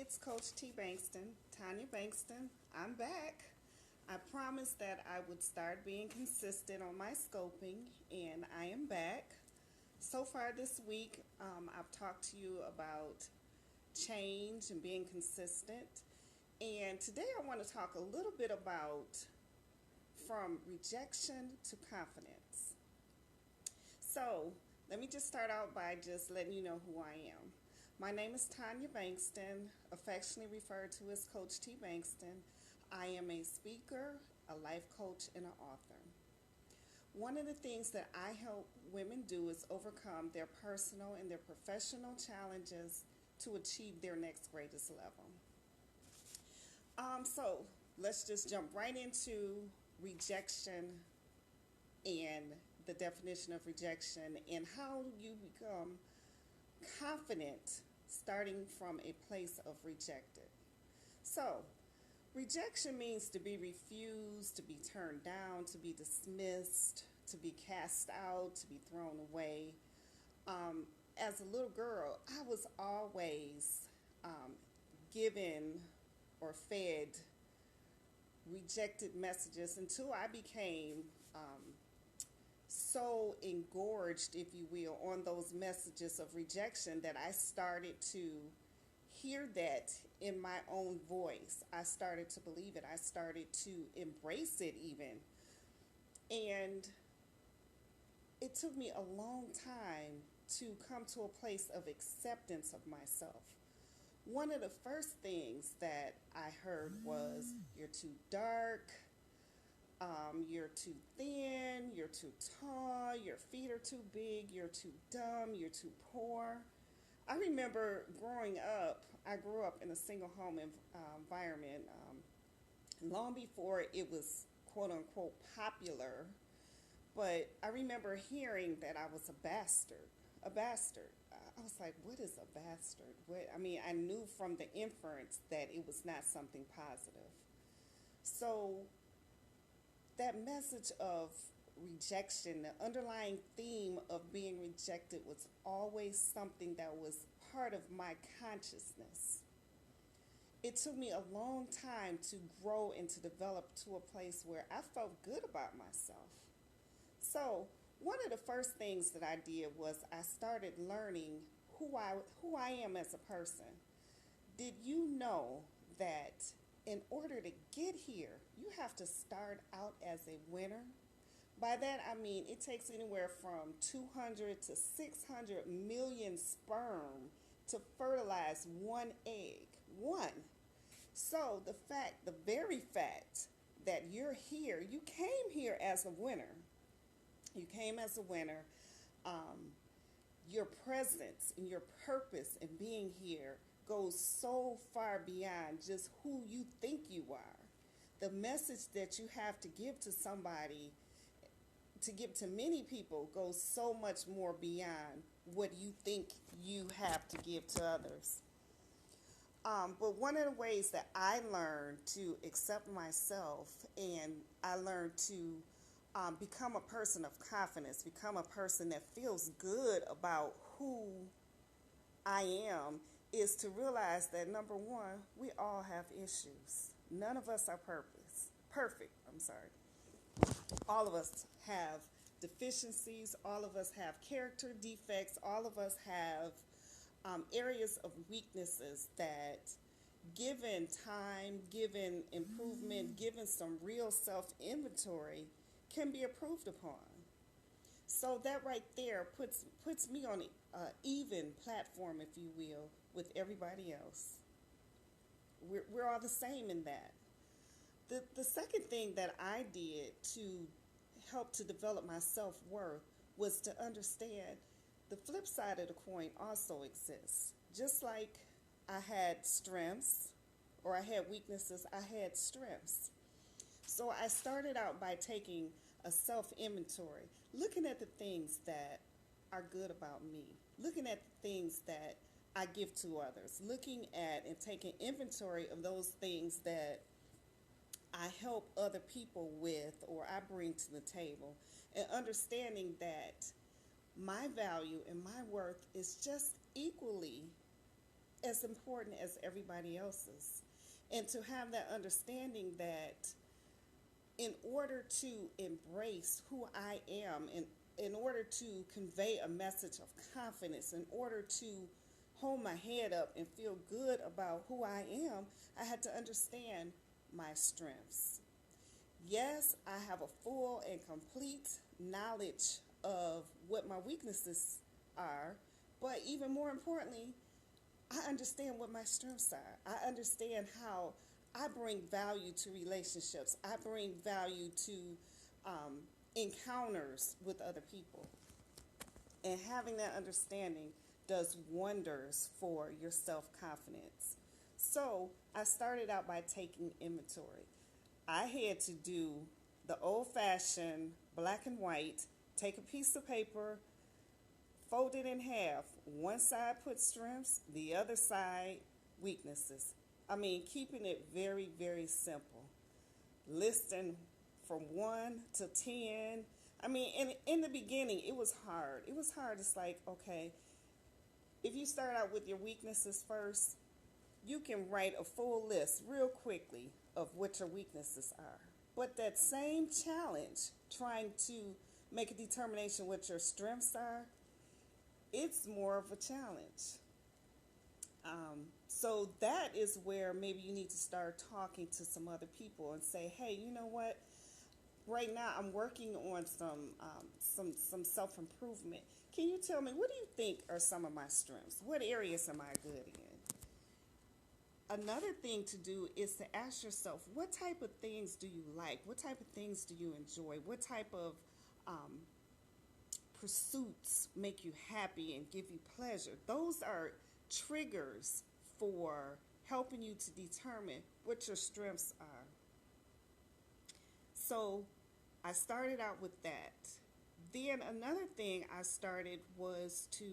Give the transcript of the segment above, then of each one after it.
it's Coach T. Bankston, Tanya Bankston. I'm back. I promised that I would start being consistent on my scoping, and I am back. So far this week, I've talked to you about change and being consistent. And today I want to talk a little bit about from rejection to confidence. So, let me just start out by just letting you know who I am. My name is Tanya Bankston, affectionately referred to as Coach T. Bankston. I am a speaker, a life coach, and an author. One of the things that I help women do is overcome their personal and their professional challenges to achieve their next greatest level. So let's just jump right into rejection and the definition of rejection and how you become confident starting from a place of rejected. So, rejection means to be refused, to be turned down, to be dismissed, to be cast out, to be thrown away. As a little girl, I was always given or fed rejected messages until I became so engorged, if you will, on those messages of rejection that I started to hear that in my own voice. I started to believe it. I started to embrace it even. And it took me a long time to come to a place of acceptance of myself. One of the first things that I heard was, "You're too dark, you're too thin, you're too tall, your feet are too big, you're too dumb, you're too poor." I remember growing up, I grew up in a single home environment long before it was quote unquote popular, but I remember hearing that I was a bastard. A bastard. I was like, what is a bastard? I knew from the inference that it was not something positive. So that message of rejection, the underlying theme of being rejected was always something that was part of my consciousness. It took me a long time to grow and to develop to a place where I felt good about myself. So one of the first things that I did was I started learning who I am as a person. Did you know that in order to get here, you have to start out as a winner? By that I mean it takes anywhere from 200 to 600 million sperm to fertilize one egg. One. So the very fact that you're here, you came here as a winner. You came as a winner. Your presence and your purpose in being here goes so far beyond just who you think you are. The message that you have to give to somebody, to give to many people, goes so much more beyond what you think you have to give to others. But one of the ways that I learned to accept myself and I learned to become a person of confidence, become a person that feels good about who I am, is to realize that number one, we all have issues. None of us are perfect. All of us have deficiencies. All of us have character defects. All of us have areas of weaknesses that, given time, given improvement, given some real self-inventory, can be improved upon. So that right there puts me on an even platform, if you will, with everybody else. We're all the same in that. The second thing that I did to help to develop my self-worth was to understand the flip side of the coin also exists. Just like I had strengths or I had weaknesses, I had strengths. So I started out by taking a self-inventory, looking at the things that are good about me, looking at the things that I give to others, looking at and taking inventory of those things that I help other people with or I bring to the table, and understanding that my value and my worth is just equally as important as everybody else's. And to have that understanding that in order to embrace who I am, in order to convey a message of confidence, in order to hold my head up and feel good about who I am, I had to understand my strengths. Yes, I have a full and complete knowledge of what my weaknesses are, but even more importantly, I understand what my strengths are. I understand how I bring value to relationships. I bring value to encounters with other people. And having that understanding does wonders for your self-confidence. So I started out by taking inventory. I had to do the old-fashioned black and white, take a piece of paper, fold it in half. One side put strengths, the other side weaknesses. I mean, keeping it very, very simple. Listing from 1 to 10. I mean, in the beginning, it was hard. It was hard. It's like, okay, if you start out with your weaknesses first, you can write a full list real quickly of what your weaknesses are. But that same challenge, trying to make a determination what your strengths are, it's more of a challenge. So that is where maybe you need to start talking to some other people and say, hey, you know what? Right now I'm working on some self-improvement. Can you tell me, what do you think are some of my strengths? What areas am I good in? Another thing to do is to ask yourself, what type of things do you like? What type of things do you enjoy? What type of pursuits make you happy and give you pleasure? Those are triggers for helping you to determine what your strengths are. So I started out with that. Then another thing I started was to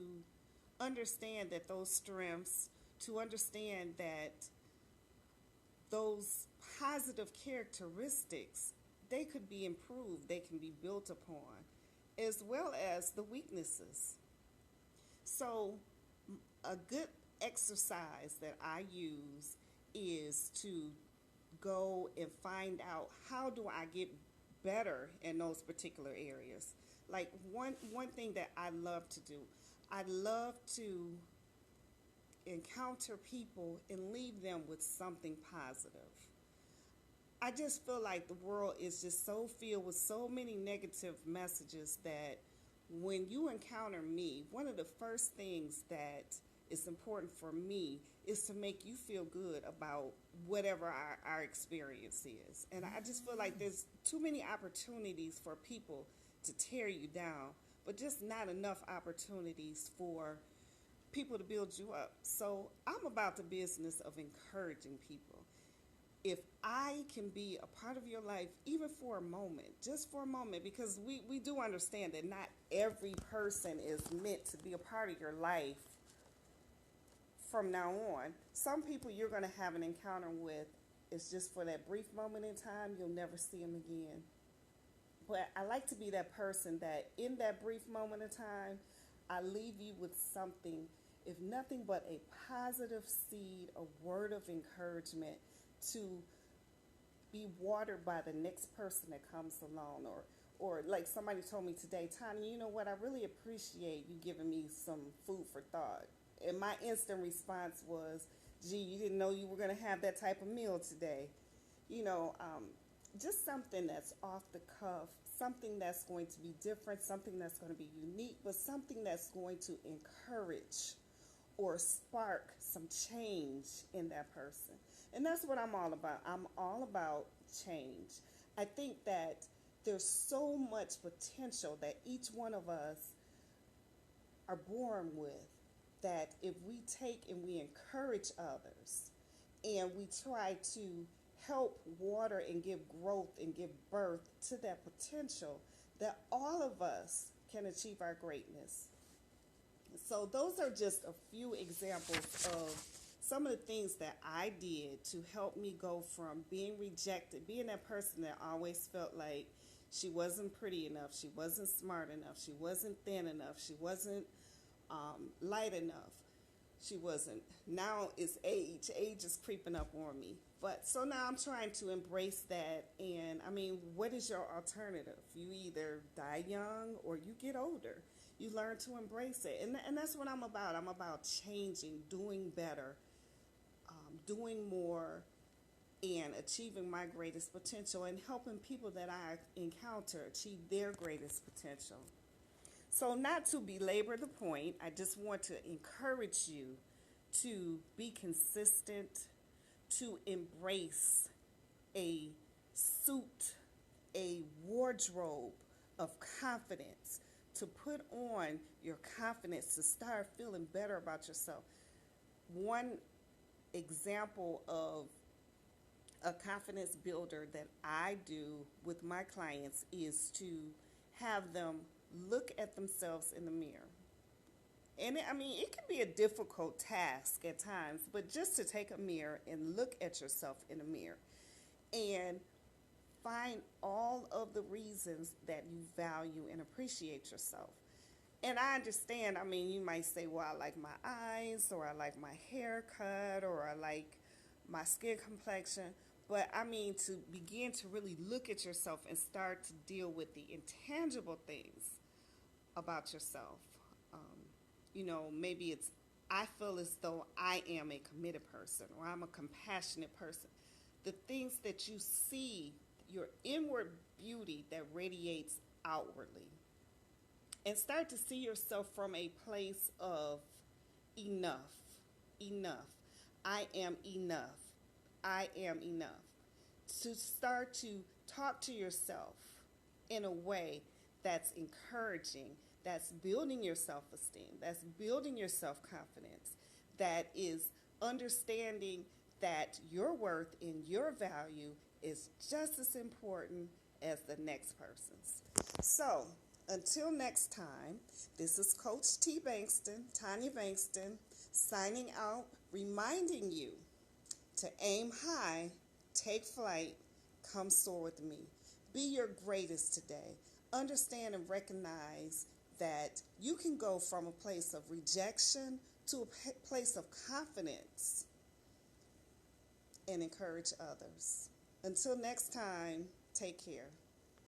understand that those strengths, to understand that those positive characteristics, they could be improved, they can be built upon, as well as the weaknesses. So a good exercise that I use is to go and find out, how do I get better in those particular areas. Like one thing that I love to do, I love to encounter people and leave them with something positive. I just feel like the world is just so filled with so many negative messages that when you encounter me, one of the first things that is important for me is to make you feel good about whatever our experience is. And I just feel like there's too many opportunities for people to tear you down, but just not enough opportunities for people to build you up. So I'm about the business of encouraging people. If I can be a part of your life, even for a moment, just for a moment, because we do understand that not every person is meant to be a part of your life from now on. Some people you're going to have an encounter with, it's just for that brief moment in time, you'll never see them again. But I like to be that person that in that brief moment of time, I leave you with something, if nothing but a positive seed, a word of encouragement to be watered by the next person that comes along. Or like somebody told me today, Tanya, you know what, I really appreciate you giving me some food for thought. And my instant response was, gee, you didn't know you were going to have that type of meal today. You know, just something that's off the cuff, something that's going to be different, something that's going to be unique, but something that's going to encourage or spark some change in that person. And that's what I'm all about. I'm all about change. I think that there's so much potential that each one of us are born with, that if we take and we encourage others and we try to help water and give growth and give birth to that potential, that all of us can achieve our greatness. So those are just a few examples of some of the things that I did to help me go from being rejected, being that person that always felt like she wasn't pretty enough, she wasn't smart enough, she wasn't thin enough, she wasn't light enough. She wasn't. Now it's age. Age is creeping up on me. But so now I'm trying to embrace that. And I mean, what is your alternative? You either die young or you get older. You learn to embrace it. And that's what I'm about. I'm about changing, doing better, doing more, and achieving my greatest potential and helping people that I encounter achieve their greatest potential. So, not to belabor the point, I just want to encourage you to be consistent, to embrace a suit, a wardrobe of confidence, to put on your confidence, to start feeling better about yourself. One example of a confidence builder that I do with my clients is to have them look at themselves in the mirror. And I mean, it can be a difficult task at times, but just to take a mirror and look at yourself in a mirror and find all of the reasons that you value and appreciate yourself. And I understand, I mean, you might say, well, I like my eyes, or I like my haircut, or I like my skin complexion. But I mean, to begin to really look at yourself and start to deal with the intangible things about yourself. Maybe it's, I feel as though I am a committed person, or I'm a compassionate person. The things that you see, your inward beauty that radiates outwardly. And start to see yourself from a place of enough. Enough. I am enough. I am enough. To start to talk to yourself in a way that's encouraging, that's building your self-esteem, that's building your self-confidence, that is understanding that your worth and your value is just as important as the next person's. So, until next time, this is Coach T. Bankston, Tanya Bankston, signing out, reminding you to aim high, take flight, come soar with me. Be your greatest today. Understand and recognize that you can go from a place of rejection to a place of confidence and encourage others. Until next time, take care.